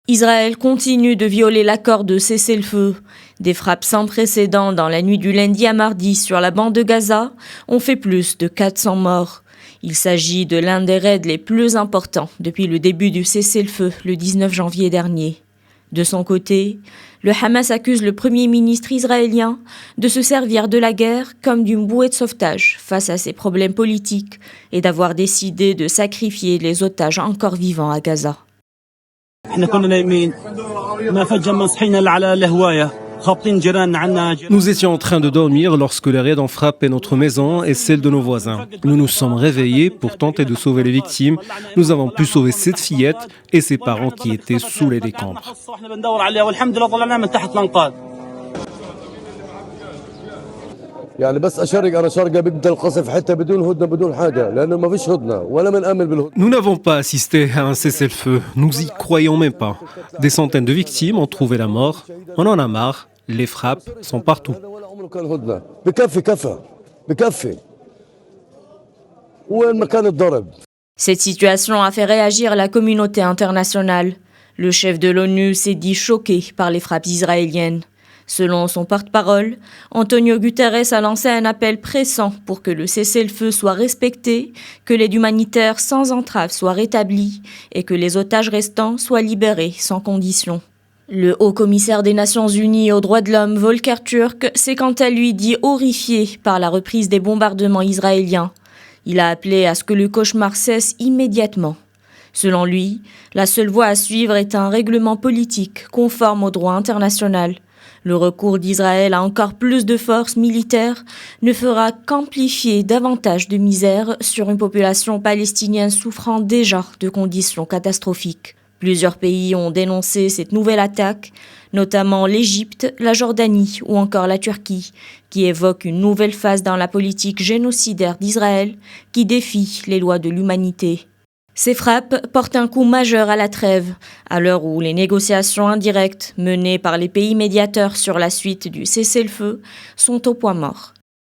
Israël continue de violer l'accord de cessez-le-feu. Des frappes sans précédent dans la nuit du lundi à mardi sur la bande de Gaza ont fait plus de 400 morts. Il s'agit de l'un des raids les plus importants depuis le début du cessez-le-feu le 19 janvier dernier. De son côté, le Hamas accuse le Premier ministre israélien de se servir de la guerre comme d'une bouée de sauvetage face à ses problèmes politiques et d'avoir décidé de sacrifier les otages encore vivants à Gaza. Nous étions en train de dormir lorsque les raids ont frappé notre maison et celle de nos voisins. Nous nous sommes réveillés pour tenter de sauver les victimes. Nous avons pu sauver cette fillette et ses parents qui étaient sous les décombres. Nous n'avons pas assisté à un cessez-le-feu. Nous y croyons même pas. Des centaines de victimes ont trouvé la mort. On en a marre. Les frappes sont partout. Cette situation a fait réagir la communauté internationale. Le chef de l'ONU s'est dit choqué par les frappes israéliennes. Selon son porte-parole, Antonio Guterres a lancé un appel pressant pour que le cessez-le-feu soit respecté, que l'aide humanitaire sans entrave soit rétablie et que les otages restants soient libérés sans condition. Le haut-commissaire des Nations Unies aux droits de l'homme, Volker Turk, s'est quant à lui dit horrifié par la reprise des bombardements israéliens. Il a appelé à ce que le cauchemar cesse immédiatement. Selon lui, la seule voie à suivre est un règlement politique conforme au droit international. Le recours d'Israël à encore plus de forces militaires ne fera qu'amplifier davantage de misère sur une population palestinienne souffrant déjà de conditions catastrophiques. Plusieurs pays ont dénoncé cette nouvelle attaque, notamment l'Égypte, la Jordanie ou encore la Turquie, qui évoquent une nouvelle phase dans la politique génocidaire d'Israël qui défie les lois de l'humanité. Ces frappes portent un coup majeur à la trêve, à l'heure où les négociations indirectes menées par les pays médiateurs sur la suite du cessez-le-feu sont au point mort.